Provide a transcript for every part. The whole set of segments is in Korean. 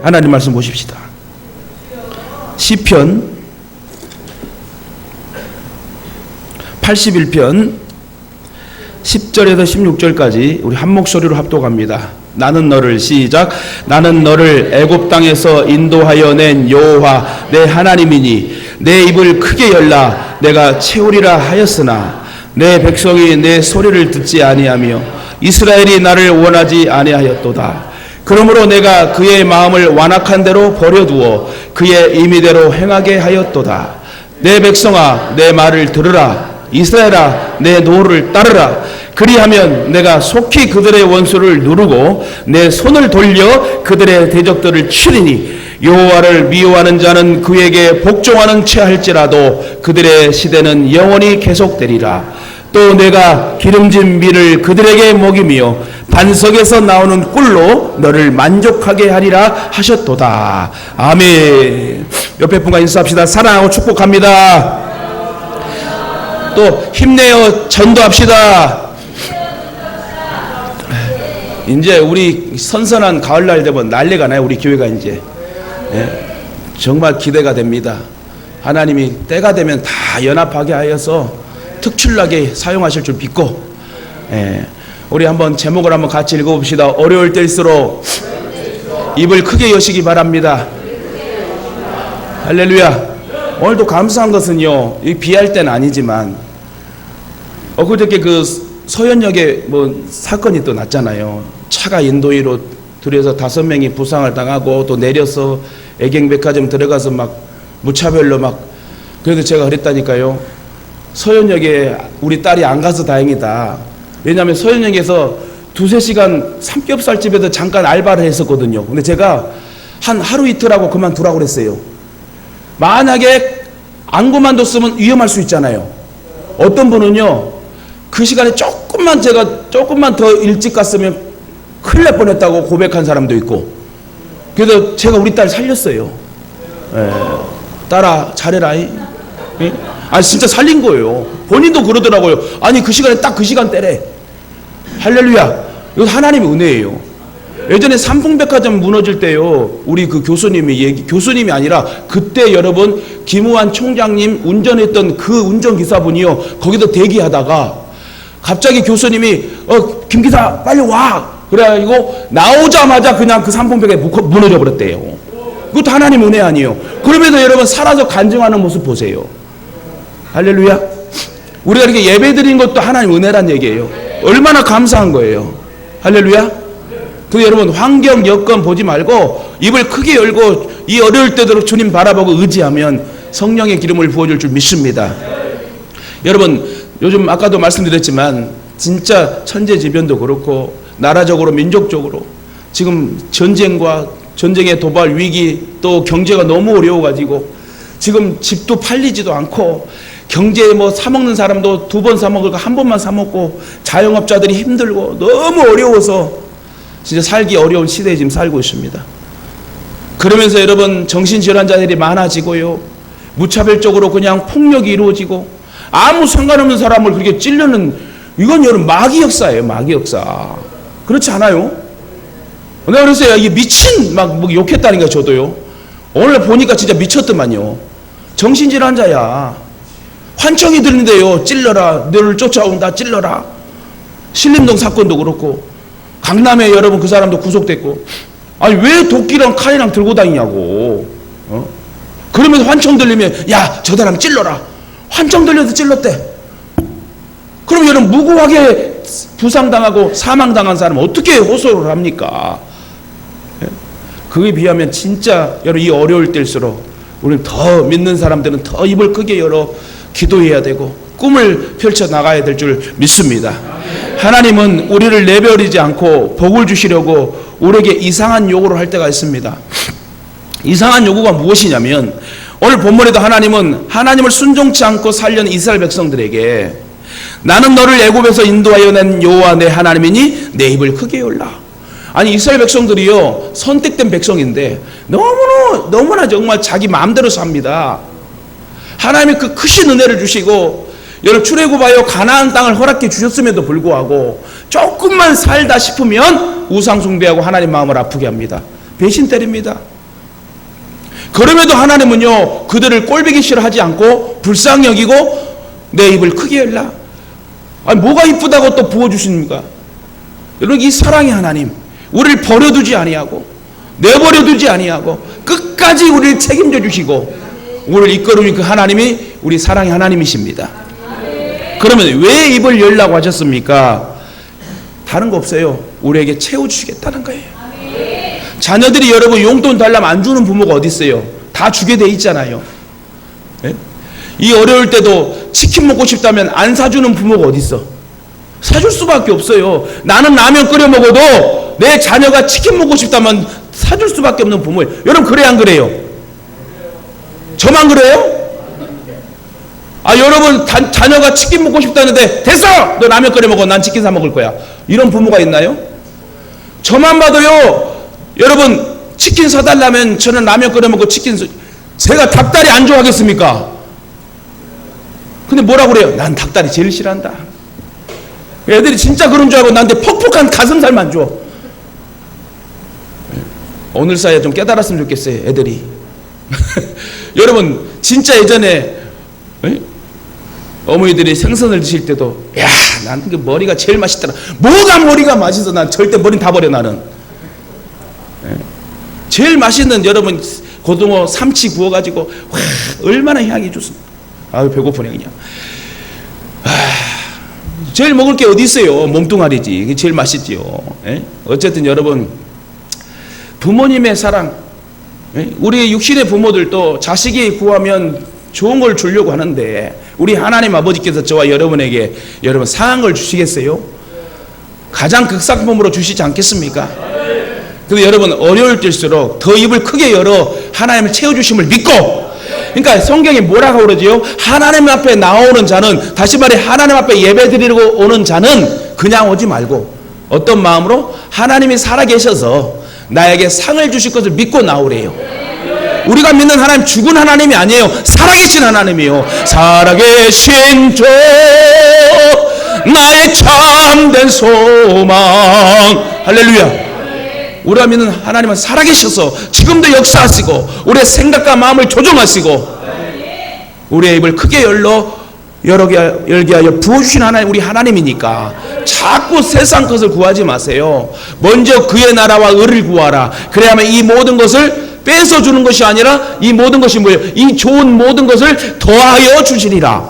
하나님 말씀 보십시다. 시편 81편 10절에서 16절까지 우리 한 목소리로 합독합니다. 나는 너를 시작. 나는 너를 애굽 땅에서 인도하여 낸 여호와 내 하나님이니 내 입을 크게 열라 내가 채우리라 하였으나 내 백성이 내 소리를 듣지 아니하며 이스라엘이 나를 원하지 아니하였도다. 그러므로 내가 그의 마음을 완악한 대로 버려두어 그의 임의대로 행하게 하였도다. 내 백성아 내 말을 들으라. 이스라엘아 내 노를 따르라. 그리하면 내가 속히 그들의 원수를 누르고 내 손을 돌려 그들의 대적들을 치리니 여호와를 미워하는 자는 그에게 복종하는 채 할지라도 그들의 시대는 영원히 계속되리라. 또 내가 기름진 밀을 그들에게 먹이며 반석에서 나오는 꿀로 너를 만족하게 하리라 하셨도다. 아멘. 옆에 분과 인사합시다. 사랑하고 축복합니다. 또 힘내어 전도합시다. 이제 우리 선선한 가을날 되면 난리가 나요. 우리 교회가 이제 정말 기대가 됩니다. 하나님이 때가 되면 다 연합하게 하여서 특출나게 사용하실 줄 믿고 우리 한번 제목을 한번 같이 읽어봅시다. 어려울 때일수록 입을 크게 여시기 바랍니다. 할렐루야. 오늘도 감사한 것은요, 비할 때는 아니지만 그저께 그 서현역에 뭐 사건이 또 났잖아요. 차가 인도위로 들여서 5명이 부상을 당하고 또 내려서 애경백화점 들어가서 막 무차별로 막. 그래서 제가 그랬다니까요. 서현역에 우리 딸이 안 가서 다행이다. 왜냐하면 서현역에서 2-3시간 삼겹살집에서 잠깐 알바를 했었거든요. 근데 제가 한 하루 이틀하고 그만두라고 그랬어요. 만약에 안 그만뒀으면 위험할 수 있잖아요. 어떤 분은요, 그 시간에 조금만 더 일찍 갔으면 큰일 날 뻔했다고 고백한 사람도 있고. 그래서 제가 우리 딸 살렸어요. 딸아 잘해라. 아니 진짜 살린 거예요. 본인도 그러더라고요. 아니 그 시간에 딱 그 시간대래. 할렐루야. 이거 하나님의 은혜예요. 예전에 삼풍백화점 무너질 때요, 우리 그 교수님이 아니라 그때 여러분 김우한 총장님 운전했던 그 운전기사분이요, 거기서 대기하다가 갑자기 교수님이 김 기사 빨리 와. 그래가지고 나오자마자 그냥 그 삼풍백화점이 무너져 버렸대요. 그것도 하나님 은혜 아니에요. 그러면서 여러분 살아서 간증하는 모습 보세요. 할렐루야. 우리가 이렇게 예배 드린 것도 하나님 은혜란 얘기예요. 얼마나 감사한 거예요. 할렐루야. 그 여러분 환경 여건 보지 말고 입을 크게 열고 이 어려울 때도록 주님 바라보고 의지하면 성령의 기름을 부어줄 줄 믿습니다. 여러분 요즘 아까도 말씀드렸지만 진짜 천재지변도 그렇고 나라적으로 민족적으로 지금 전쟁의 도발 위기, 또 경제가 너무 어려워가지고 지금 집도 팔리지도 않고 경제에 뭐 사먹는 사람도 2번 사먹을까 1번만 사먹고 자영업자들이 힘들고 너무 어려워서 진짜 살기 어려운 시대에 지금 살고 있습니다. 그러면서 여러분 정신질환자들이 많아지고요, 무차별적으로 그냥 폭력이 이루어지고 아무 상관없는 사람을 그렇게 찌르는, 이건 여러분 마귀 역사예요. 마귀 역사. 그렇지 않아요? 내가 그랬어요. 이게 미친 막 욕했다니까. 저도요 오늘 보니까 진짜 미쳤더만요. 정신질환자야. 환청이 들리는데요, 찔러라, 너를 쫓아온다, 찔러라. 신림동 사건도 그렇고 강남에 여러분 그 사람도 구속됐고. 아니 왜 도끼랑 칼이랑 들고 다니냐고. 그러면서 환청 들리면 야 저 사람 찔러라. 환청 들려서 찔렀대. 그럼 여러분 무고하게 부상당하고 사망당한 사람은 어떻게 호소를 합니까? 그에 비하면 진짜 여러분 이 어려울 때일수록 우리는 더 믿는 사람들은 더 입을 크게 열어 기도해야 되고 꿈을 펼쳐 나가야 될 줄 믿습니다. 하나님은 우리를 내버리지 않고 복을 주시려고 우리에게 이상한 요구를 할 때가 있습니다. 이상한 요구가 무엇이냐면 오늘 본문에도 하나님은 하나님을 순종치 않고 살려는 이스라엘 백성들에게 나는 너를 애굽에서 인도하여 낸 여호와 내 하나님이니 내 입을 크게 열라. 아니 이스라엘 백성들이요 선택된 백성인데 너무나 정말 자기 마음대로 삽니다. 하나님이 그 크신 은혜를 주시고 여러분 출애굽하여 가나안 땅을 허락해 주셨음에도 불구하고 조금만 살다 싶으면 우상 숭배하고 하나님 마음을 아프게 합니다. 배신 때립니다. 그럼에도 하나님은요 그들을 꼴보기 싫어하지 않고 불쌍히 여기고 내 입을 크게 열라. 아니 뭐가 이쁘다고 또 부어주십니까? 여러분 이 사랑의 하나님 우리를 버려두지 아니하고 내버려두지 아니하고 끝까지 우리를 책임져 주시고 우리를 이끌어주는 그 하나님이 우리 사랑의 하나님이십니다. 그러면 왜 입을 열라고 하셨습니까? 다른 거 없어요. 우리에게 채워주시겠다는 거예요. 자녀들이 여러분 용돈 달라면 안 주는 부모가 어디 있어요? 다 주게 돼 있잖아요. 네? 이 어려울 때도 치킨 먹고 싶다면 안 사주는 부모가 어디 있어? 사줄 수밖에 없어요. 나는 라면 끓여 먹어도 내 자녀가 치킨 먹고 싶다면 사줄 수밖에 없는 부모예요. 여러분 그래요 안 그래요? 저만 그래요? 아 여러분 자녀가 치킨 먹고 싶다는데 됐어! 너 라면 끓여 먹어. 난 치킨 사 먹을 거야. 이런 부모가 있나요? 저만 봐도요 여러분 치킨 사달라면 저는 라면 끓여 먹고 치킨 제가 닭다리 안 좋아하겠습니까? 근데 뭐라고 그래요? 난 닭다리 제일 싫어한다. 애들이 진짜 그런 줄 알고 나한테 퍽퍽한 가슴살만 줘. 오늘 사이에 좀 깨달았으면 좋겠어요 애들이. 여러분 진짜 예전에 어머니들이 생선을 드실 때도 야 나는 그 머리가 제일 맛있더라. 뭐가 머리가 맛있어. 난 절대 머리는 다 버려 나는. 제일 맛있는 여러분 고등어 삼치 구워가지고 와 얼마나 향이 좋습니까. 아유 배고프네 그냥. 제일 먹을 게 어디 있어요. 몸뚱아리지. 이게 제일 맛있지요. 어쨌든 여러분 부모님의 사랑 우리 육신의 부모들도 자식이 구하면 좋은 걸 주려고 하는데 우리 하나님 아버지께서 저와 여러분에게 여러분 상한 걸 주시겠어요? 가장 극상품으로 주시지 않겠습니까? 근데 여러분 어려울 때일수록 더 입을 크게 열어 하나님을 채워주심을 믿고 그러니까 성경이 뭐라고 그러지요? 하나님 앞에 나오는 자는 다시 말해 하나님 앞에 예배드리고 오는 자는 그냥 오지 말고 어떤 마음으로 하나님이 살아계셔서 나에게 상을 주실 것을 믿고 나오래요. 우리가 믿는 하나님 죽은 하나님이 아니에요. 살아계신 하나님이요. 살아계신 주 나의 참된 소망. 할렐루야. 우리가 믿는 하나님은 살아계셔서 지금도 역사하시고 우리의 생각과 마음을 조정하시고 우리의 입을 크게 열게 하여 부어주신 하나님 우리 하나님이니까 자꾸 세상 것을 구하지 마세요. 먼저 그의 나라와 의를 구하라. 그래야만 이 모든 것을 뺏어주는 것이 아니라 이 모든 것이 뭐예요? 이 좋은 모든 것을 더하여 주시리라.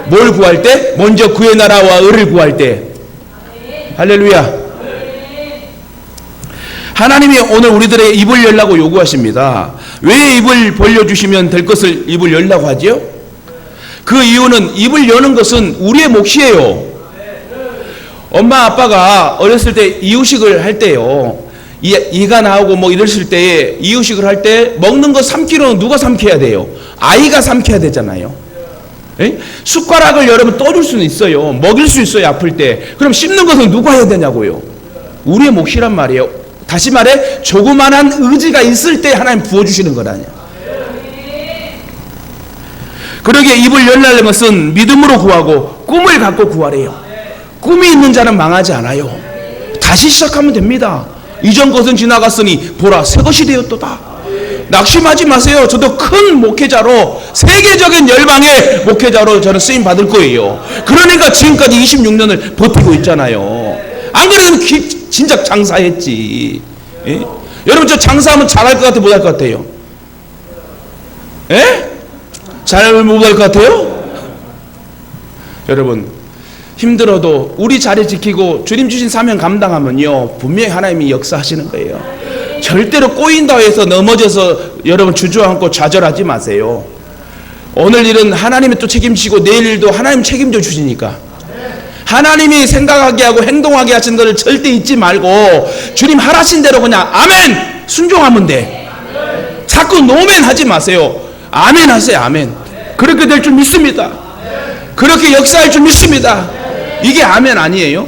뭘 구할 때? 먼저 그의 나라와 의를 구할 때. 할렐루야. 하나님이 오늘 우리들의 입을 열라고 요구하십니다. 왜 입을 벌려주시면 될 것을 입을 열라고 하지요? 그 이유는 입을 여는 것은 우리의 몫이에요. 엄마 아빠가 어렸을 때 이유식을 할 때요 이가 나오고 뭐 이랬을 때에 이유식을 할 때 먹는 거 삼키로는 누가 삼켜야 돼요? 아이가 삼켜야 되잖아요. 에? 숟가락을 여러분 떠줄 수는 있어요. 먹일 수 있어요 아플 때. 그럼 씹는 것은 누가 해야 되냐고요? 우리의 몫이란 말이에요. 다시 말해 조그만한 의지가 있을 때 하나님 부어주시는 거라냐. 그러기에 입을 열라는 것은 믿음으로 구하고 꿈을 갖고 구하래요. 꿈이 있는 자는 망하지 않아요. 다시 시작하면 됩니다. 이전 것은 지나갔으니 보라 새 것이 되었도다. 낙심하지 마세요. 저도 큰 목회자로 세계적인 열방의 목회자로 저는 쓰임 받을 거예요. 그러니까 지금까지 26년을 버티고 있잖아요. 안 그래도 진작 장사했지. 예? 여러분 저 장사하면 잘할 것 같아요? 못할 것 같아요? 예? 잘 못할 것 같아요? 여러분 힘들어도 우리 자리 지키고 주님 주신 사명 감당하면요 분명히 하나님이 역사하시는 거예요. 절대로 꼬인다고 해서 넘어져서 여러분 주저앉고 좌절하지 마세요. 오늘 일은 하나님이 또 책임지고 내일 일도 하나님 책임져 주시니까 하나님이 생각하게 하고 행동하게 하신 것을 절대 잊지 말고 주님 하라신 대로 그냥 아멘 순종하면 돼. 자꾸 노멘 하지 마세요. 아멘 하세요. 아멘. 그렇게 될 줄 믿습니다. 그렇게 역사할 줄 믿습니다. 이게 아멘 아니에요?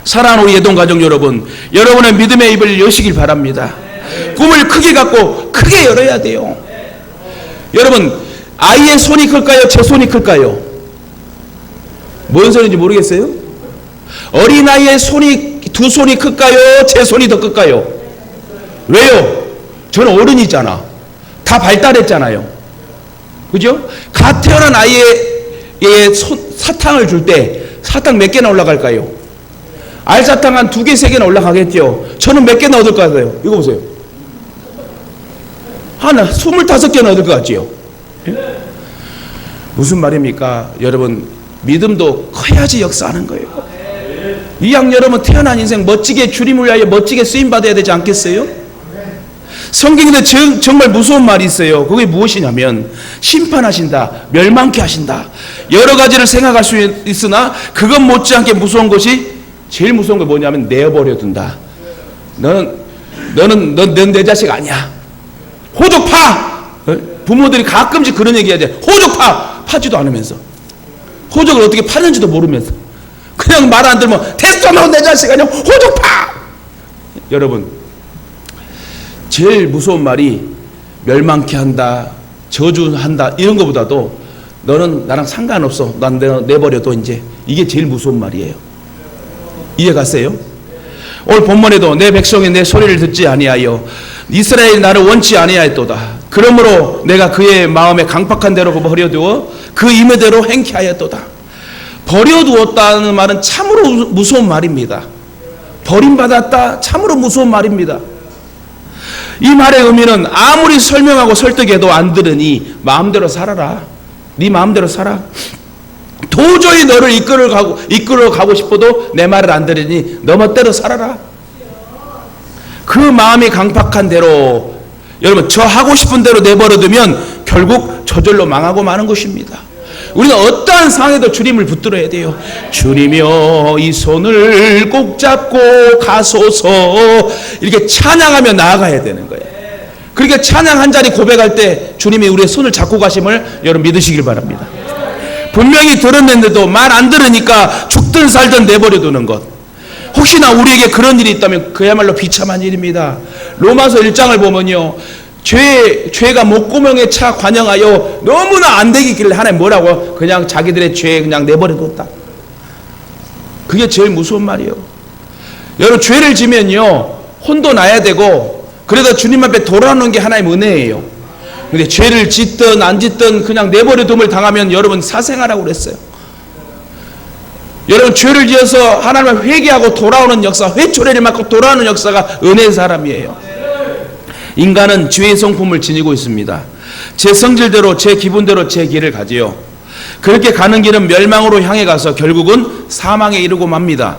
사랑하는 우리 예동가족 여러분, 여러분의 믿음의 입을 여시길 바랍니다. 꿈을 크게 갖고 크게 열어야 돼요. 여러분 아이의 손이 클까요? 제 손이 클까요? 뭔 소리인지 모르겠어요? 어린아이의 손이 두 손이 클까요? 제 손이 더 클까요? 왜요? 저는 어른이잖아. 다 발달했잖아요. 그죠? 갓 태어난 아이의 사탕을 줄 때 사탕 몇 개나 올라갈까요? 알사탕 한 2개, 3개나 올라가겠죠. 저는 몇 개나 얻을 것 같아요? 이거 보세요. 하나, 25개나 얻을 것 같지요? 무슨 말입니까? 여러분, 믿음도 커야지 역사하는 거예요. 이왕 여러분 태어난 인생 멋지게 주님을 위하여 멋지게 쓰임받아야 되지 않겠어요? 성경에도 정말 무서운 말이 있어요. 그게 무엇이냐면 심판하신다, 멸망케 하신다. 여러 가지를 생각할 수 있으나 그것 못지않게 무서운 것이, 제일 무서운 게 뭐냐면 내어버려 둔다. 넌 내 자식 아니야. 호적 파! 부모들이 가끔씩 그런 얘기 하죠. 호적 파! 파지도 않으면서. 호적을 어떻게 파는지도 모르면서. 그냥 말 안 들으면 됐어, 너 내 자식 아니야. 호적 파! 여러분, 제일 무서운 말이 멸망케 한다, 저주한다, 이런 것보다도 너는 나랑 상관없어, 난 내버려둬 이제. 이게 제일 무서운 말이에요. 이해 갔어요? 오늘 본문에도 내 백성이 내 소리를 듣지 아니하여 이스라엘이 나를 원치 아니하였도다. 그러므로 내가 그의 마음에 강팍한 대로 버려두어 그 임의대로 행케하였도다. 버려두었다는 말은 참으로 무서운 말입니다. 버림받았다, 참으로 무서운 말입니다. 이 말의 의미는 아무리 설명하고 설득해도 안 들으니 마음대로 살아라. 네 마음대로 살아. 도저히 너를 이끌어 가고 싶어도 내 말을 안 들으니 너 멋대로 살아라. 그 마음이 강팍한 대로, 여러분, 저 하고 싶은 대로 내버려두면 결국 저절로 망하고 마는 것입니다. 우리는 어떠한 상황에도 주님을 붙들어야 돼요. 주님이여 이 손을 꼭 잡고 가소서, 이렇게 찬양하며 나아가야 되는 거예요. 그러니까 찬양 한 자리 고백할 때 주님이 우리의 손을 잡고 가심을 여러분 믿으시길 바랍니다. 분명히 들었는데도 말 안 들으니까 죽든 살든 내버려두는 것, 혹시나 우리에게 그런 일이 있다면 그야말로 비참한 일입니다. 로마서 1장을 보면요, 죄가 목구멍에 차 관영하여 너무나 안 되기길래 하나님 뭐라고? 그냥 자기들의 죄 그냥 내버려뒀다. 그게 제일 무서운 말이에요. 여러분, 죄를 지면요 혼도 나야 되고, 그래도 주님 앞에 돌아오는 게 하나님의 은혜예요. 근데 죄를 짓든 안 짓든 그냥 내버려둠을 당하면 여러분 사생하라고 그랬어요. 여러분, 죄를 지어서 하나님을 회개하고 돌아오는 역사, 회초리를 맞고 돌아오는 역사가 은혜의 사람이에요. 인간은 죄의 성품을 지니고 있습니다. 제 성질대로, 제 기분대로 제 길을 가지요. 그렇게 가는 길은 멸망으로 향해 가서 결국은 사망에 이르고 맙니다.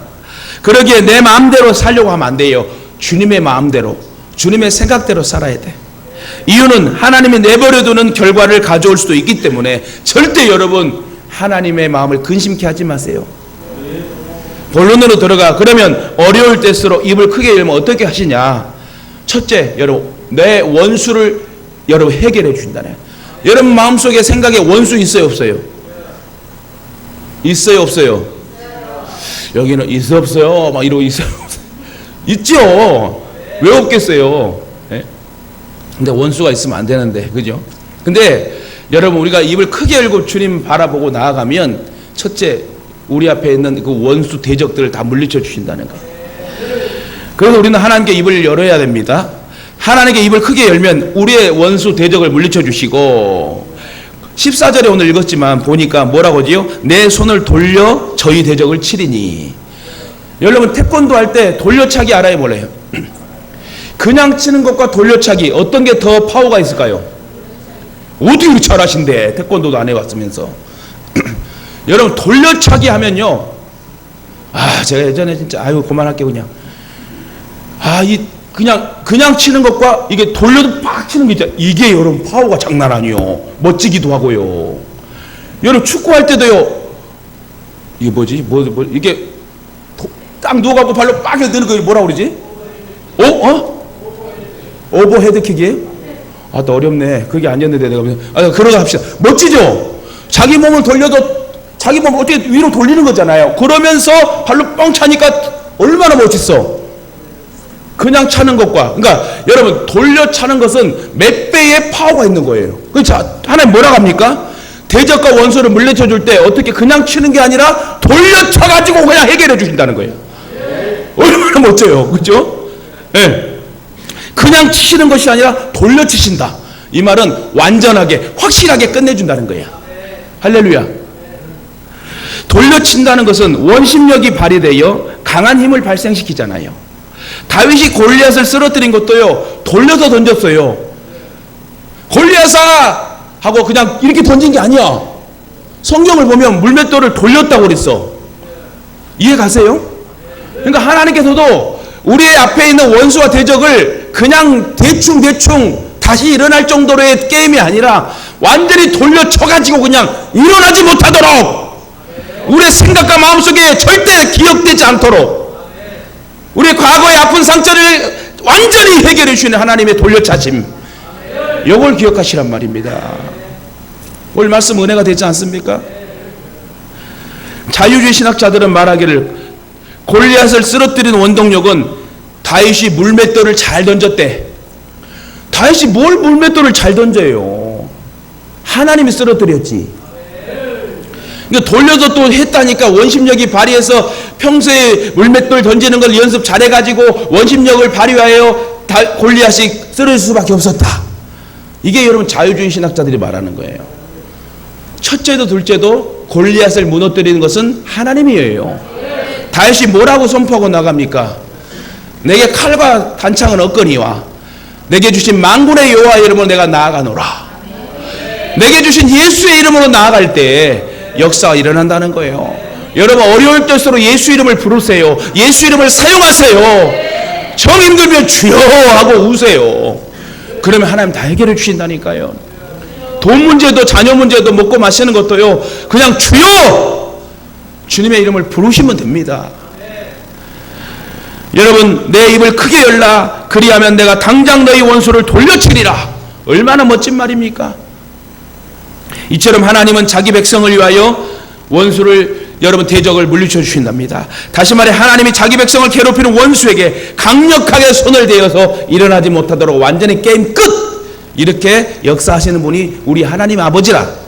그러기에 내 마음대로 살려고 하면 안 돼요. 주님의 마음대로, 주님의 생각대로 살아야 돼. 이유는 하나님이 내버려두는 결과를 가져올 수도 있기 때문에 절대 여러분 하나님의 마음을 근심케 하지 마세요. 본론으로 들어가. 그러면 어려울 때일수록 입을 크게 열면 어떻게 하시냐? 첫째, 여러분, 내 원수를 여러분 해결해 주신다네. 여러분 마음속에 생각에 원수 있어요, 없어요? 있어요, 없어요? 여기는 있어, 없어요? 막 이러고 있어요, 없어요? 있죠. 왜 없겠어요? 네? 근데 원수가 있으면 안 되는데, 그죠? 근데 여러분, 우리가 입을 크게 열고 주님 바라보고 나아가면 첫째, 우리 앞에 있는 그 원수 대적들을 다 물리쳐 주신다는 거예요. 그래서 우리는 하나님께 입을 열어야 됩니다. 하나님께 입을 크게 열면 우리의 원수 대적을 물리쳐 주시고, 14절에 오늘 읽었지만 보니까 뭐라고 하지요? 내 손을 돌려 저희 대적을 치리니. 여러분, 태권도 할 때 돌려차기 알아요, 몰라요? 그냥 치는 것과 돌려차기 어떤 게 더 파워가 있을까요? 어떻게 그렇게 잘하신대, 태권도도 안 해왔으면서. 여러분, 돌려차기 하면요, 제가 예전에 진짜 그만할게요 그냥. 그냥 치는 것과 이게 돌려도 팍 치는 게 있잖아요. 이게 여러분 파워가 장난 아니요. 멋지기도 하고요. 여러분 축구할 때도요, 이게 뭐지? 이게 딱 누워갖고 발로 빡 드는 거 뭐라 그러지? 오버헤드킥이에요? 또 어렵네. 그게 아니었는데 내가 그러다 합시다. 멋지죠? 자기 몸을 돌려도 자기 몸을 어떻게 위로 돌리는 거잖아요. 그러면서 발로 뻥 차니까 얼마나 멋있어. 그냥 차는 것과, 그러니까 여러분 돌려 차는 것은 몇 배의 파워가 있는 거예요. 그렇죠? 하나님 뭐라고 합니까? 대적과 원수를 물리쳐 줄 때 어떻게 그냥 치는 게 아니라 돌려 차가지고 그냥 해결해 주신다는 거예요. 얼마나 멋져요. 그렇죠? 네. 그냥 치시는 것이 아니라 돌려 치신다. 이 말은 완전하게 확실하게 끝내준다는 거야. 할렐루야. 돌려친다는 것은 원심력이 발휘되어 강한 힘을 발생시키잖아요. 다윗이 골리앗을 쓰러뜨린 것도요, 돌려서 던졌어요. 골리앗아 하고 그냥 이렇게 던진 게 아니야. 성경을 보면 물맷돌을 돌렸다고 그랬어. 이해 가세요? 그러니까 하나님께서도 우리의 앞에 있는 원수와 대적을 그냥 대충 다시 일어날 정도로의 게임이 아니라 완전히 돌려쳐가지고 그냥 일어나지 못하도록, 우리의 생각과 마음속에 절대 기억되지 않도록 우리의 과거의 아픈 상처를 완전히 해결해 주시는 하나님의 돌려차심, 이걸 기억하시란 말입니다. 오늘 말씀 은혜가 되지 않습니까? 자유주의 신학자들은 말하기를 골리앗을 쓰러뜨린 원동력은 다윗이 물맷돌을 잘 던졌대. 다윗이 뭘 물맷돌을 잘 던져요? 하나님이 쓰러뜨렸지. 그러니까 돌려서 또 했다니까 원심력이 발휘해서 평소에 물맷돌 던지는 걸 연습 잘해가지고 원심력을 발휘하여 골리앗이 쓰러질 수밖에 없었다. 이게 여러분 자유주의 신학자들이 말하는 거예요. 첫째도 둘째도 골리앗을 무너뜨리는 것은 하나님이에요. 다윗이 뭐라고 선포하고 나갑니까? 내게 칼과 단창은 없거니와 내게 주신 만군의 여호와의 이름으로 내가 나아가노라. 내게 주신 예수의 이름으로 나아갈 때 역사가 일어난다는 거예요. 여러분 어려울 때일수록 예수 이름을 부르세요. 예수 이름을 사용하세요. 정 힘들면 주여 하고 우세요. 그러면 하나님 다 해결해 주신다니까요. 돈 문제도 자녀 문제도 먹고 마시는 것도요, 그냥 주여 주님의 이름을 부르시면 됩니다. 여러분 내 입을 크게 열라 그리하면 내가 당장 너희 원수를 돌려치리라. 얼마나 멋진 말입니까? 이처럼 하나님은 자기 백성을 위하여 원수를, 여러분 대적을 물리쳐 주신답니다. 다시 말해 하나님이 자기 백성을 괴롭히는 원수에게 강력하게 손을 대어서 일어나지 못하도록 완전히 게임 끝, 이렇게 역사하시는 분이 우리 하나님 아버지라.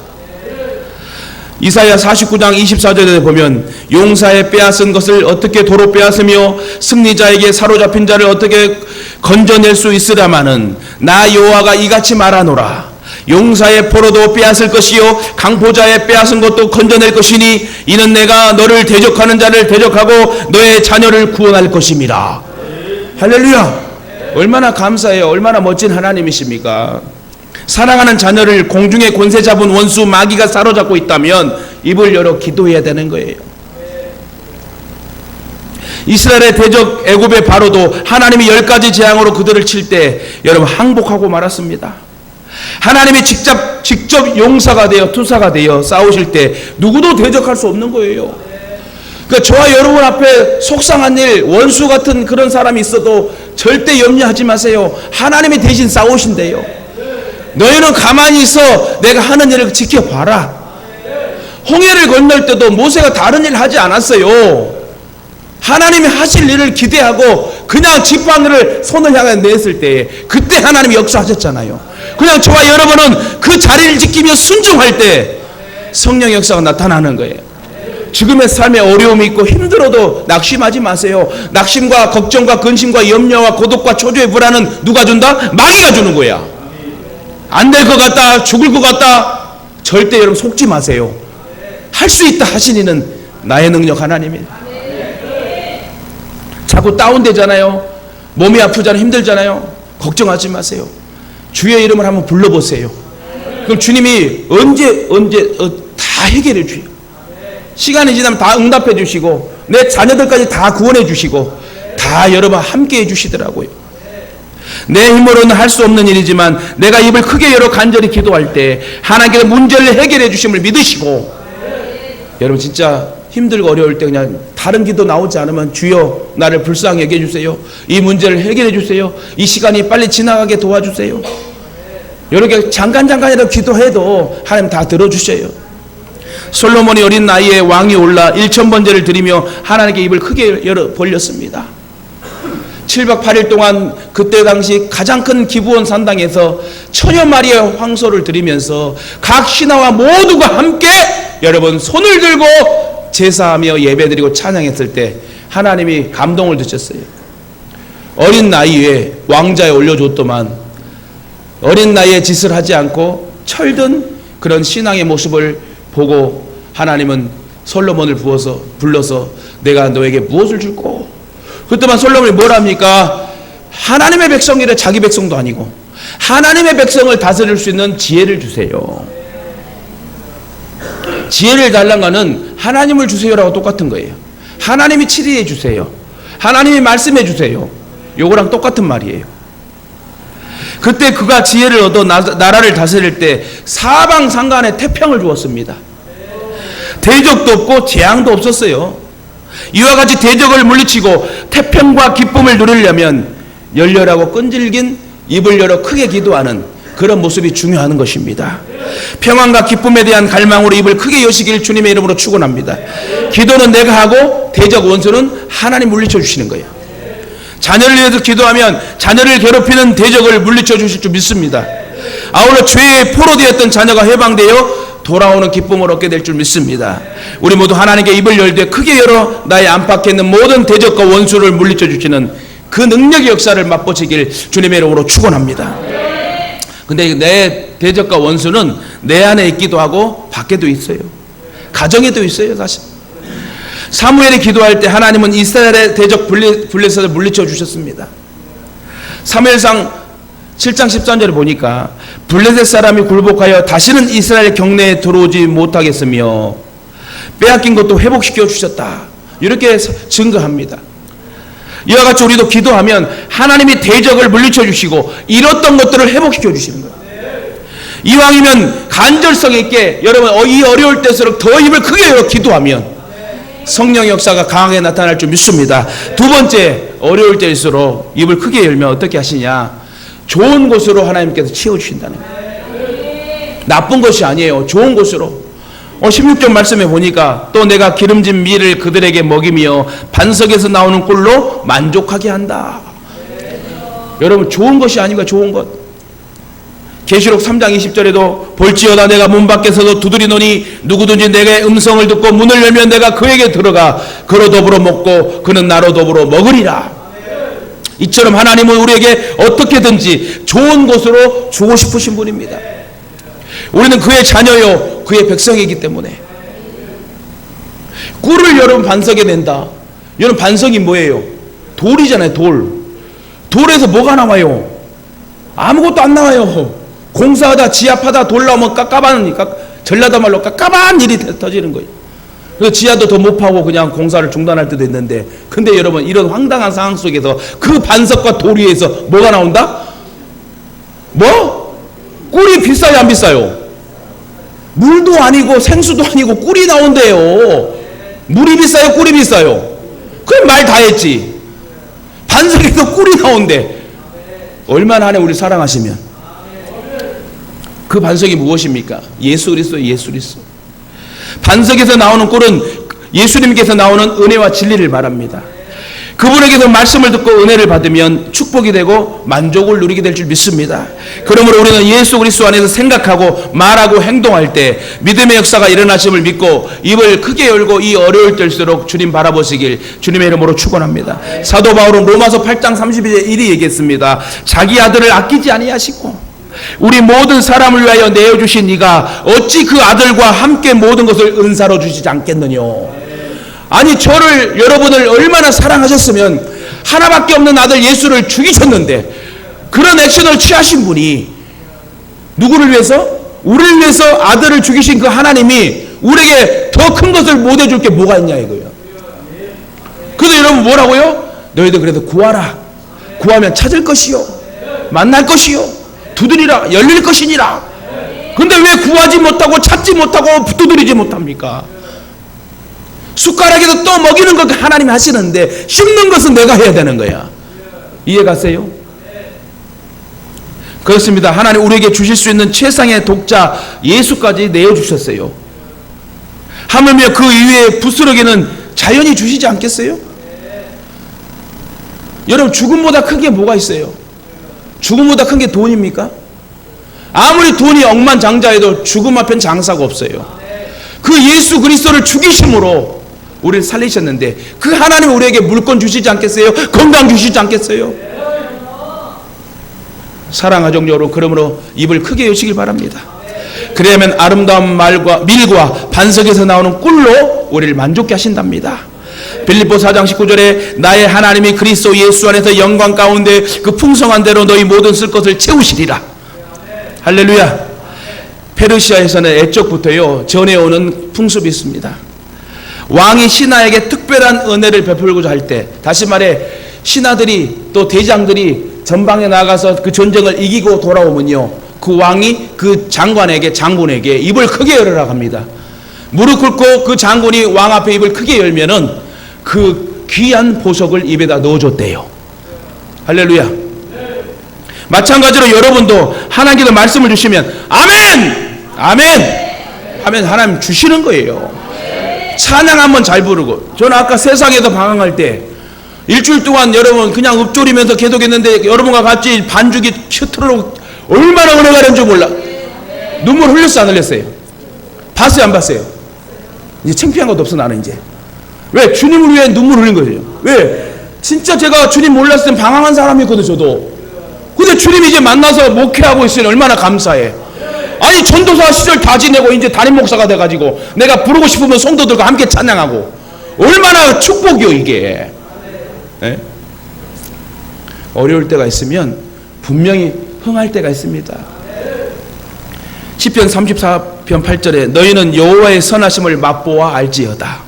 이사야 49장 24절에 보면 용사의 빼앗은 것을 어떻게 도로 빼앗으며 승리자에게 사로잡힌 자를 어떻게 건져낼 수 있으랴마는 나 여호와가 이같이 말하노라. 용사의 포로도 빼앗을 것이요 강포자의 빼앗은 것도 건져낼 것이니 이는 내가 너를 대적하는 자를 대적하고 너의 자녀를 구원할 것임이라. 할렐루야. 얼마나 감사해요. 얼마나 멋진 하나님이십니까? 사랑하는 자녀를 공중의 권세 잡은 원수 마귀가 사로잡고 있다면 입을 열어 기도해야 되는 거예요. 이스라엘의 대적 애굽의 바로도 하나님이 10가지 재앙으로 그들을 칠 때 여러분 항복하고 말았습니다. 하나님이 직접 용사가 되어 투사가 되어 싸우실 때 누구도 대적할 수 없는 거예요. 그러니까 저와 여러분 앞에 속상한 일, 원수 같은 그런 사람이 있어도 절대 염려하지 마세요. 하나님이 대신 싸우신대요. 너희는 가만히 있어 내가 하는 일을 지켜봐라. 홍해를 건널 때도 모세가 다른 일 하지 않았어요. 하나님이 하실 일을 기대하고 그냥 지팡이를 손을 향해 냈을 때 그때 하나님이 역사하셨잖아요. 그냥 저와 여러분은 그 자리를 지키며 순종할 때 성령의 역사가 나타나는 거예요. 지금의 삶에 어려움이 있고 힘들어도 낙심하지 마세요. 낙심과 걱정과 근심과 염려와 고독과 초조의 불안은 누가 준다? 마귀가 주는 거야. 안 될 것 같다, 죽을 것 같다, 절대 여러분 속지 마세요. 할 수 있다 하신 이는 나의 능력 하나님이에요. 자꾸 다운되잖아요. 몸이 아프잖아요. 힘들잖아요. 걱정하지 마세요. 주의 이름을 한번 불러보세요. 그럼 주님이 언제 다 해결해 주세요. 시간이 지나면 다 응답해 주시고 내 자녀들까지 다 구원해 주시고 다 여러분 함께 해 주시더라고요. 내 힘으로는 할 수 없는 일이지만 내가 입을 크게 열어 간절히 기도할 때 하나님께서 문제를 해결해 주심을 믿으시고, 여러분 진짜 힘들고 어려울 때 그냥 다른 기도 나오지 않으면 주여 나를 불쌍히 여겨주세요. 이 문제를 해결해 주세요. 이 시간이 빨리 지나가게 도와주세요. 이렇게 잠깐이라도 기도해도 하나님 다 들어주셔요. 솔로몬이 어린 나이에 왕이 올라 1000번제를 드리며 하나님께 입을 크게 열어 벌렸습니다. 7박 8일 동안 그때 당시 가장 큰 기브온 산당에서 1000여 마리의 황소를 드리면서 각 신하와 모두가 함께 여러분 손을 들고 제사하며 예배드리고 찬양했을 때 하나님이 감동을 주셨어요. 어린 나이에 왕자에 올려줬더만 어린 나이에 짓을 하지 않고 철든 그런 신앙의 모습을 보고 하나님은 솔로몬을 불러서 내가 너에게 무엇을 줄꼬? 그때만 솔로몬이 뭐랍니까? 하나님의 백성이래. 자기 백성도 아니고 하나님의 백성을 다스릴 수 있는 지혜를 주세요. 지혜를 달라는 것은 하나님을 주세요라고 똑같은 거예요. 하나님이 치리해 주세요. 하나님이 말씀해 주세요. 요거랑 똑같은 말이에요. 그때 그가 지혜를 얻어 나라를 다스릴 때 사방상간에 태평을 주었습니다. 대적도 없고 재앙도 없었어요. 이와 같이 대적을 물리치고 태평과 기쁨을 누리려면 열렬하고 끈질긴 입을 열어 크게 기도하는 그런 모습이 중요한 것입니다. 평안과 기쁨에 대한 갈망으로 입을 크게 여시길 주님의 이름으로 축원합니다. 기도는 내가 하고 대적 원수는 하나님 물리쳐 주시는 거예요. 자녀를 위해서 기도하면 자녀를 괴롭히는 대적을 물리쳐 주실 줄 믿습니다. 아울러 죄의 포로되었던 자녀가 해방되어 돌아오는 기쁨을 얻게 될 줄 믿습니다. 우리 모두 하나님께 입을 열되 크게 열어 나의 안팎에 있는 모든 대적과 원수를 물리쳐 주시는 그 능력의 역사를 맛보시길 주님의 이름으로 축원합니다. 근데 내 대적과 원수는 내 안에 있기도 하고 밖에도 있어요. 가정에도 있어요. 사실 사무엘이 기도할 때 하나님은 이스라엘의 대적 블레셋을 물리쳐 주셨습니다. 사무엘상 7장 13절을 보니까 블레셋 사람이 굴복하여 다시는 이스라엘 경내에 들어오지 못하겠으며 빼앗긴 것도 회복시켜 주셨다. 이렇게 증거합니다. 이와 같이 우리도 기도하면 하나님이 대적을 물리쳐 주시고 잃었던 것들을 회복시켜 주시는 거예요. 이왕이면 간절성 있게 여러분 이 어려울 때일수록 더 입을 크게 열어 기도하면 성령의 역사가 강하게 나타날 줄 믿습니다. 두 번째, 어려울 때일수록 입을 크게 열면 어떻게 하시냐? 좋은 곳으로 하나님께서 채워주신다는 거예요. 나쁜 것이 아니에요. 좋은 곳으로. 16절 말씀에 보니까 또 내가 기름진 밀을 그들에게 먹이며 반석에서 나오는 꿀로 만족하게 한다. 여러분 좋은 것이 아닌가? 좋은 것. 계시록 3장 20절에도 볼지어다 내가 문 밖에서도 두드리노니 누구든지 내게 음성을 듣고 문을 열면 내가 그에게 들어가 그로 더불어 먹고 그는 나로 더불어 먹으리라. 이처럼 하나님은 우리에게 어떻게든지 좋은 곳으로 주고 싶으신 분입니다. 우리는 그의 자녀요 그의 백성이기 때문에 꿀을 여러분 반석에 낸다. 여러분 반석이 뭐예요? 돌이잖아요. 돌에서 뭐가 나와요? 아무것도 안 나와요. 공사하다 지압하다 돌 나오면 깝깝하니까 전라도 말로 깝깝한 일이 터지는 거예요. 그래서 지하도 더 못 파고 그냥 공사를 중단할 때도 있는데, 근데 여러분 이런 황당한 상황 속에서 그 반석과 돌 위에서 뭐가 나온다? 뭐? 꿀이 비싸요 안 비싸요? 물도 아니고 생수도 아니고 꿀이 나온대요. 물이 비싸요 꿀이 비싸요? 그럼 말 다 했지. 반석에서 꿀이 나온대. 얼마나 하네 우리 사랑하시면. 그 반석이 무엇입니까? 예수 그리스도. 예수 그리스도. 반석에서 나오는 꿀은 예수님께서 나오는 은혜와 진리를 말합니다. 그분에게서 말씀을 듣고 은혜를 받으면 축복이 되고 만족을 누리게 될 줄 믿습니다. 그러므로 우리는 예수 그리스도 안에서 생각하고 말하고 행동할 때 믿음의 역사가 일어나심을 믿고 입을 크게 열고 이 어려울 때일수록 주님 바라보시길 주님의 이름으로 축원합니다. 사도 바울은 로마서 8장 32절 1이 얘기했습니다. 자기 아들을 아끼지 아니하시고 우리 모든 사람을 위하여 내어주신 이가 어찌 그 아들과 함께 모든 것을 은사로 주시지 않겠느냐. 아니 저를 여러분을 얼마나 사랑하셨으면 하나밖에 없는 아들 예수를 죽이셨는데 그런 액션을 취하신 분이 누구를 위해서? 우리를 위해서 아들을 죽이신 그 하나님이 우리에게 더 큰 것을 못 해줄 게 뭐가 있냐 이거예요. 그래서 여러분 뭐라고요? 너희들 그래도 구하라. 구하면 찾을 것이요 만날 것이요 두드리라 열릴 것이니라. 근데 왜 구하지 못하고 찾지 못하고 두드리지 못합니까? 숟가락에도 또 먹이는 것 하나님이 하시는데 씹는 것은 내가 해야 되는 거야. 이해 가세요? 그렇습니다. 하나님 우리에게 주실 수 있는 최상의 독자 예수까지 내어주셨어요. 하물며 그 이외에 부스러기는 자연히 주시지 않겠어요? 여러분 죽음보다 큰 게 뭐가 있어요? 죽음보다 큰 게 돈입니까? 아무리 돈이 억만장자해도 죽음 앞엔 장사가 없어요. 그 예수 그리스도를 죽이심으로 우리를 살리셨는데 그 하나님 우리에게 물건 주시지 않겠어요? 건강 주시지 않겠어요? 사랑하는 여러분, 그러므로 입을 크게 여시길 바랍니다. 그러면 아름다운 말과 밀과 반석에서 나오는 꿀로 우리를 만족케 하신답니다. 빌립보 4장 19절에 나의 하나님이 그리스도 예수 안에서 영광 가운데 그 풍성한 대로 너희 모든 쓸 것을 채우시리라. 할렐루야. 페르시아에서는 애적부터요 전해오는 풍습이 있습니다. 왕이 신하에게 특별한 은혜를 베풀고자 할 때, 다시 말해 신하들이 또 대장들이 전방에 나가서 그 전쟁을 이기고 돌아오면요, 그 왕이 그 장군에게 입을 크게 열으라 합니다. 무릎 꿇고 그 장군이 왕 앞에 입을 크게 열면은 그 귀한 보석을 입에다 넣어줬대요. 할렐루야. 마찬가지로 여러분도 하나님께서 말씀을 주시면 아멘! 아멘! 하면 하나님 주시는 거예요. 찬양 한번 잘 부르고. 저는 아까 세상에서 방황할 때 일주일 동안 여러분 그냥 읊조리면서 계속했는데 여러분과 같이 반죽이 슈트로 얼마나 은혜가 되는 줄 몰라. 눈물 흘렸어 안 흘렸어요? 봤어요 안 봤어요? 이제 창피한 것도 없어 나는 이제. 왜? 주님을 위해 눈물 흘린 거예요. 왜? 진짜 제가 주님 몰랐을 땐 방황한 사람이었거든 저도. 근데 주님 이제 만나서 목회하고 있으니 얼마나 감사해. 아니 전도사 시절 다 지내고 이제 담임 목사가 돼가지고 내가 부르고 싶으면 성도들과 함께 찬양하고 얼마나 축복이요 이게. 네? 어려울 때가 있으면 분명히 흥할 때가 있습니다. 시편 34편 8절에 너희는 여호와의 선하심을 맛보아 알지어다.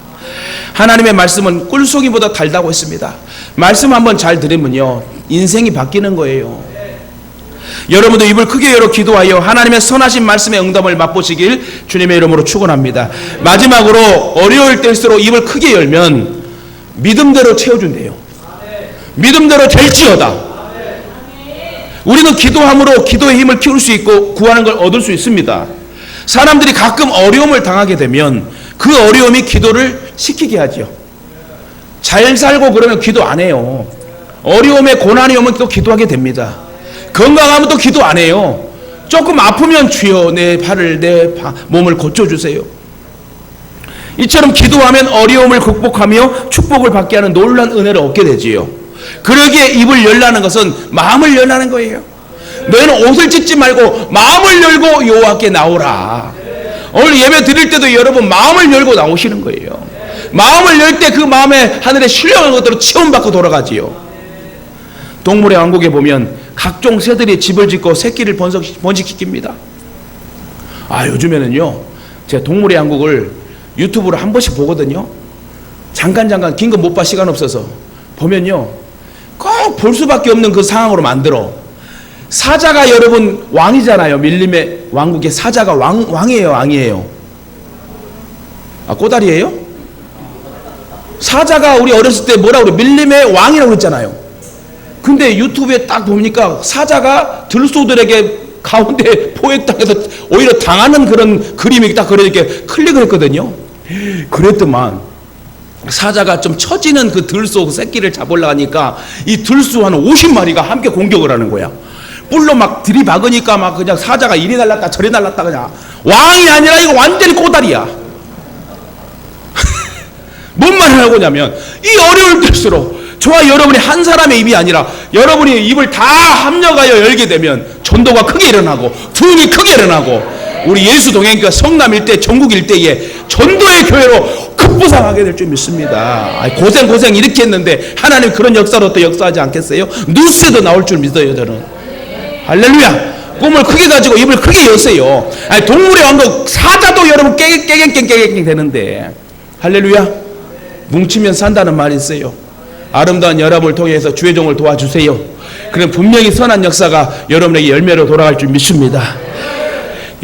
하나님의 말씀은 꿀송이보다 달다고 했습니다. 말씀 한번 잘 들으면요 인생이 바뀌는 거예요. 여러분도 입을 크게 열어 기도하여 하나님의 선하신 말씀의 응답을 맛보시길 주님의 이름으로 축원합니다. 마지막으로 어려울 때일수록 입을 크게 열면 믿음대로 채워준대요. 믿음대로 될지어다. 우리는 기도함으로 기도의 힘을 키울 수 있고 구하는 걸 얻을 수 있습니다. 사람들이 가끔 어려움을 당하게 되면 그 어려움이 기도를 시키게 하죠. 잘 살고 그러면 기도 안 해요. 어려움에 고난이 오면 또 기도하게 됩니다. 건강하면 또 기도 안 해요. 조금 아프면 주여 내 발을 내 몸을 고쳐주세요. 이처럼 기도하면 어려움을 극복하며 축복을 받게 하는 놀라운 은혜를 얻게 되지요. 그러기에 입을 열라는 것은 마음을 열라는 거예요. 너희는 옷을 찢지 말고 마음을 열고 여호와께 나오라. 오늘 예배 드릴 때도 여러분 마음을 열고 나오시는 거예요. 마음을 열 때 그 마음에 하늘에 신령한 것들로 체험받고 돌아가지요. 동물의 왕국에 보면 각종 새들이 집을 짓고 새끼를 번식시킵니다. 요즘에는요 제가 동물의 왕국을 유튜브로 한 번씩 보거든요. 잠깐 긴 거 못 봐 시간 없어서 보면요 꼭 볼 수밖에 없는 그 상황으로 만들어. 사자가 여러분 왕이잖아요. 밀림의 왕국의 사자가 왕이에요. 꼬다리예요? 사자가 우리 어렸을 때 뭐라고 그래? 밀림의 왕이라고 그랬잖아요. 근데 유튜브에 딱 보니까 사자가 들소들에게 가운데 포획 땅에서 오히려 당하는 그런 그림이 딱 그렇게 클릭을 했거든요. 그랬더만 사자가 좀 처지는 그 들소 새끼를 잡으려고 하니까 이 들소 한 50마리가 함께 공격을 하는 거야. 뿔로 막 들이박으니까 막 그냥 사자가 이리 날랐다 저리 날랐다 그냥. 왕이 아니라 이거 완전히 꼬다리야. 뭔 말을 하고 냐면 이 어려울 때일수록 저와 여러분이 한 사람의 입이 아니라 여러분이 입을 다 합력하여 열게 되면 전도가 크게 일어나고 부흥이 크게 일어나고 우리 예수 동행과 성남 일대 전국 일대에 전도의 교회로 급부상하게 될 줄 믿습니다. 고생 이렇게 했는데 하나님 그런 역사로 또 역사하지 않겠어요? 뉴스에도 나올 줄 믿어요 저는. 할렐루야. 꿈을 크게 가지고 입을 크게 여세요. 동물의 왕국 사자도 여러분 깨갱 되는데 할렐루야. 뭉치면 산다는 말이 있어요. 아름다운 연합을 통해서 주의 종을 도와주세요. 그럼 분명히 선한 역사가 여러분에게 열매로 돌아갈 줄 믿습니다.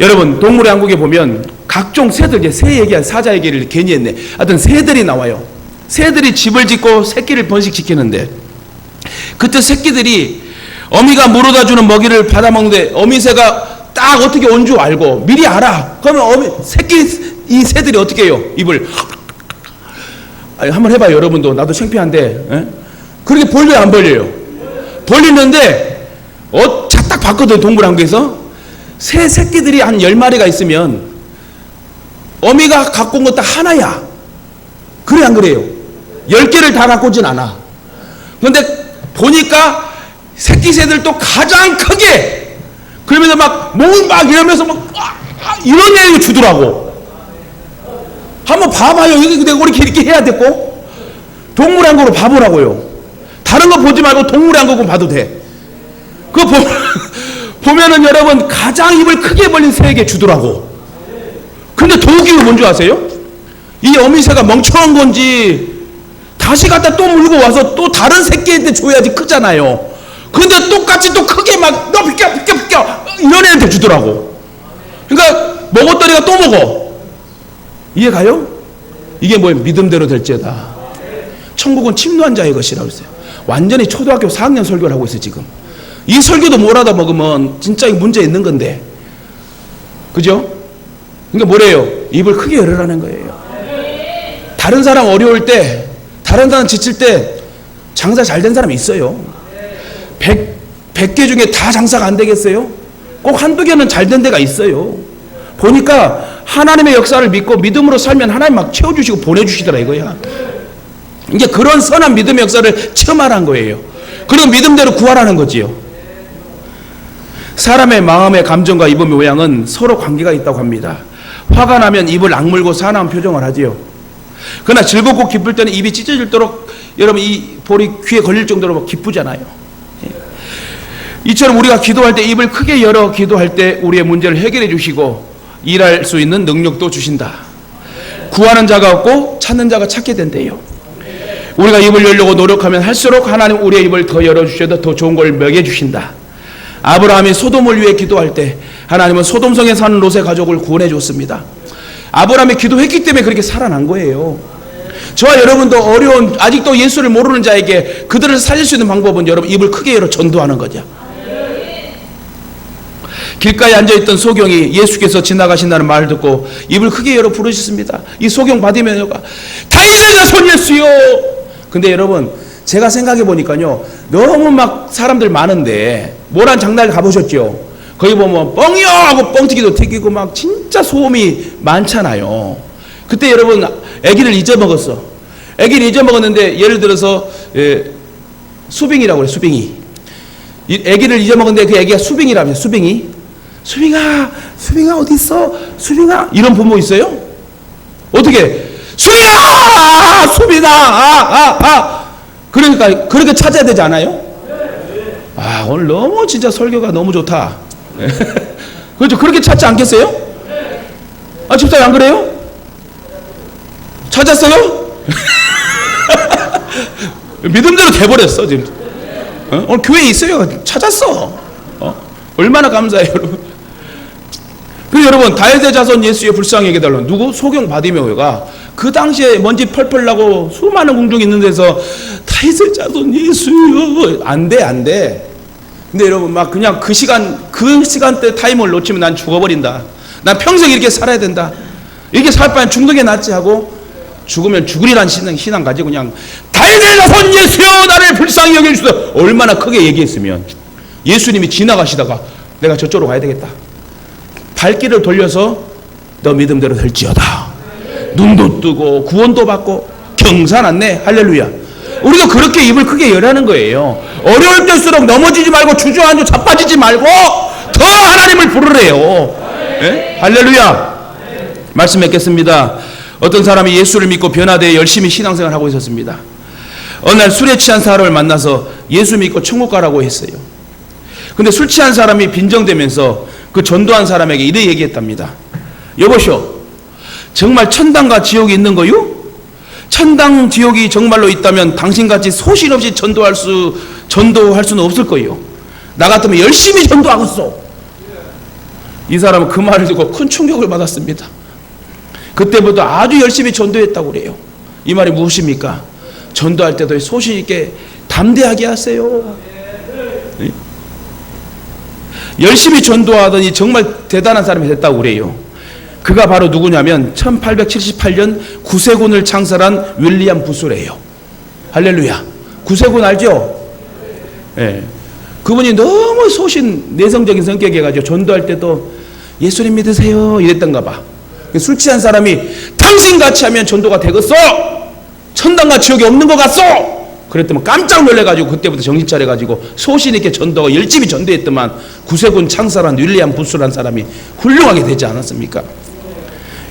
여러분 동물의 왕국에 보면 각종 새들, 이제 새 얘기한 사자 얘기를 괜히 했네. 하여튼 새들이 나와요. 새들이 집을 짓고 새끼를 번식시키는데 그때 새끼들이 어미가 물어다 주는 먹이를 받아먹는데 어미새가 딱 어떻게 온 줄 알고 미리 알아. 그러면 이 새들이 어떻게 해요? 입을 한번 해봐요. 여러분도. 나도 창피한데. 에? 그렇게 벌려요 안 벌려요? 벌리는데 딱 봤거든 동물왕국에서. 새 새끼들이 한 10마리가 있으면 어미가 갖고 온 거 딱 하나야. 그래 안 그래요? 10개를 다 갖고 오진 않아. 그런데 보니까 새끼 새들도 가장 크게, 그러면서 막 목을 막 이러면서 막 이런 애를 주더라고. 한번 봐봐요. 이거 내가 이렇게 해야 됐고. 동물의 한국으로 봐보라고요. 다른 거 보지 말고 동물의 한국으로 봐도 돼. 그거 보면은 여러분 가장 입을 크게 벌린 새에게 주더라고. 근데 더 웃긴 건 뭔지 아세요? 이 어미새가 멍청한 건지 다시 갖다 또 물고 와서 또 다른 새끼한테 줘야지 크잖아요. 근데 똑같이 또 크게 막 너 비켜 이런 애한테 주더라고. 그러니까 먹었더니가 또 먹어. 이해 가요? 이게 뭐예요? 믿음대로 될지어다. 천국은 침노한 자의 것이라고 했어요. 완전히 초등학교 4학년 설교를 하고 있어요 지금. 이 설교도 못 알아다 먹으면 진짜 문제 있는 건데, 그죠? 그러니까 뭐래요? 입을 크게 열으라는 거예요. 다른 사람 어려울 때, 다른 사람 지칠 때 장사 잘 된 사람이 있어요. 100개 중에 다 장사가 안 되겠어요? 꼭 한두 개는 잘 된 데가 있어요. 보니까 하나님의 역사를 믿고 믿음으로 살면 하나님 막 채워주시고 보내주시더라 이거야. 이제 그런 선한 믿음의 역사를 체험하라는 거예요. 그런 믿음대로 구하라는 거지요. 사람의 마음의 감정과 입의 모양은 서로 관계가 있다고 합니다. 화가 나면 입을 악물고 사나운 표정을 하지요. 그러나 즐겁고 기쁠 때는 입이 찢어질도록 여러분 이 볼이 귀에 걸릴 정도로 기쁘잖아요. 이처럼 우리가 기도할 때 입을 크게 열어 기도할 때 우리의 문제를 해결해 주시고 일할 수 있는 능력도 주신다. 구하는 자가 없고 찾는 자가 찾게 된대요. 우리가 입을 열려고 노력하면 할수록 하나님 우리의 입을 더 열어주셔도 더 좋은 걸 먹여주신다. 아브라함이 소돔을 위해 기도할 때 하나님은 소돔성에 사는 롯의 가족을 구원해 줬습니다. 아브라함이 기도했기 때문에 그렇게 살아난 거예요. 저와 여러분도 어려운 아직도 예수를 모르는 자에게 그들을 살릴 수 있는 방법은 여러분 입을 크게 열어 전도하는 거죠. 길가에 앉아있던 소경이 예수께서 지나가신다는 말을 듣고 입을 크게 열어 부르셨습니다. 이 소경 바디메오가 다윗의 자손 예수요. 근데 여러분 제가 생각해 보니까요 너무 막 사람들 많은데 모란 장날 가보셨죠? 거기 보면 뻥이요 하고 뻥튀기도 튀기고 막 진짜 소음이 많잖아요. 그때 여러분 아기를 잊어먹었어. 아기를 잊어먹었는데 예를 들어서 수빙이라고 그래. 수빙이 아기를 잊어먹었는데 그 아기가 수빙이라며. 수빙아 어디 있어? 수빙아 이런 부모 있어요? 어떻게 수빙아 그러니까 그렇게 찾아야 되지 않아요? 아 오늘 너무 진짜 설교가 너무 좋다. 그렇죠? 그렇게 찾지 않겠어요? 아 집사님 안 그래요? 찾았어요? 믿음대로 돼버렸어 지금. 오늘 교회에 있어요. 찾았어. 얼마나 감사해요 여러분. 그리고 여러분 다윗의 자손 예수의 불쌍히 여겨달라고 누구? 소경 바디메오가 그 당시에 먼지 펄펄 나고 수많은 궁중이 있는 데서 다윗의 자손 예수요 안돼. 근데 여러분 막 그냥 그 시간대 타임을 놓치면 난 죽어버린다. 난 평생 이렇게 살아야 된다. 이렇게 살 바엔 죽는 게 낫지 하고 죽으면 죽으리란 신앙 가지고 그냥 다윗의 자손 예수요 나를 불쌍히 여겨주소서. 얼마나 크게 얘기했으면 예수님이 지나가시다가 내가 저쪽으로 가야 되겠다. 발길을 돌려서 너 믿음대로 될지어다. 눈도 뜨고 구원도 받고 경사났네. 할렐루야. 우리도 그렇게 입을 크게 열라는 거예요. 어려울 때일수록 넘어지지 말고 주저앉아 자빠지지 말고 더 하나님을 부르래요. 네? 할렐루야. 말씀 맺겠습니다. 어떤 사람이 예수를 믿고 변화되어 열심히 신앙생활을 하고 있었습니다. 어느 날 술에 취한 사람을 만나서 예수 믿고 천국 가라고 했어요. 근데 술 취한 사람이 빈정대면서 그 전도한 사람에게 이래 얘기했답니다. 여보시오, 정말 천당과 지옥이 있는 거요? 천당 지옥이 정말로 있다면 당신같이 소신 없이 전도할 수는 없을 거예요. 나 같으면 열심히 전도하겠소. 이 사람은 그 말을 듣고 큰 충격을 받았습니다. 그때부터 아주 열심히 전도했다고 그래요. 이 말이 무엇입니까? 전도할 때도 소신 있게 담대하게 하세요. 열심히 전도하더니 정말 대단한 사람이 됐다고 그래요. 그가 바로 누구냐면 1878년 구세군을 창설한 윌리엄 부스래요. 할렐루야. 구세군 알죠? 예. 그분이 너무 내성적인 성격이 가지고 전도할 때도 예수님 믿으세요 이랬던가 봐. 술 취한 사람이 당신같이 하면 전도가 되겠어? 천당과 지옥이 없는 것 같소? 그랬더만 깜짝 놀래가지고 그때부터 정신 차려가지고 소신 있게 전도가 열심히 전도했더만 구세군 창설한 윌리엄 부스란 사람이 훌륭하게 되지 않았습니까?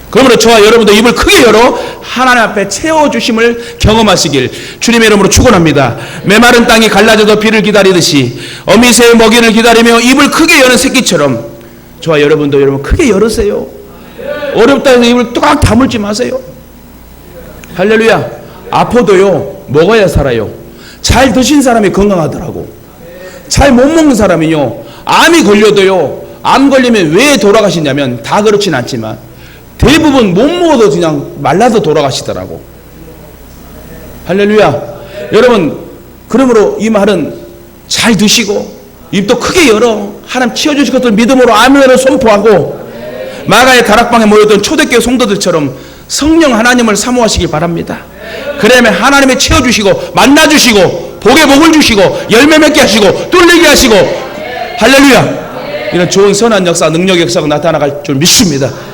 그러므로 저와 여러분도 입을 크게 열어 하나님 앞에 채워주심을 경험하시길 주님의 이름으로 축원합니다. 메마른 땅이 갈라져도 비를 기다리듯이 어미 새의 먹이를 기다리며 입을 크게 여는 새끼처럼 저와 여러분도 여러분 크게 열으세요. 어렵다 해서 입을 뚜꽉 다물지 마세요. 할렐루야. 아파도요 먹어야 살아요. 잘 드신 사람이 건강하더라고. 잘 못 먹는 사람이요 암이 걸려도요, 암 걸리면 왜 돌아가시냐면 다 그렇진 않지만 대부분 못 먹어도 그냥 말라서 돌아가시더라고. 할렐루야. 여러분, 그러므로 이 말은 잘 드시고 입도 크게 열어 하나님 치워주실 것을 믿음으로 아멘으로 선포하고 마가의 다락방에 모였던 초대교회 성도들처럼 성령 하나님을 사모하시길 바랍니다. 그러면 하나님이 채워주시고 만나주시고 복에 복을 주시고 열매 맺게 하시고 뚫리게 하시고 할렐루야. 이런 좋은 선한 역사 능력 역사가 나타나갈 줄 믿습니다.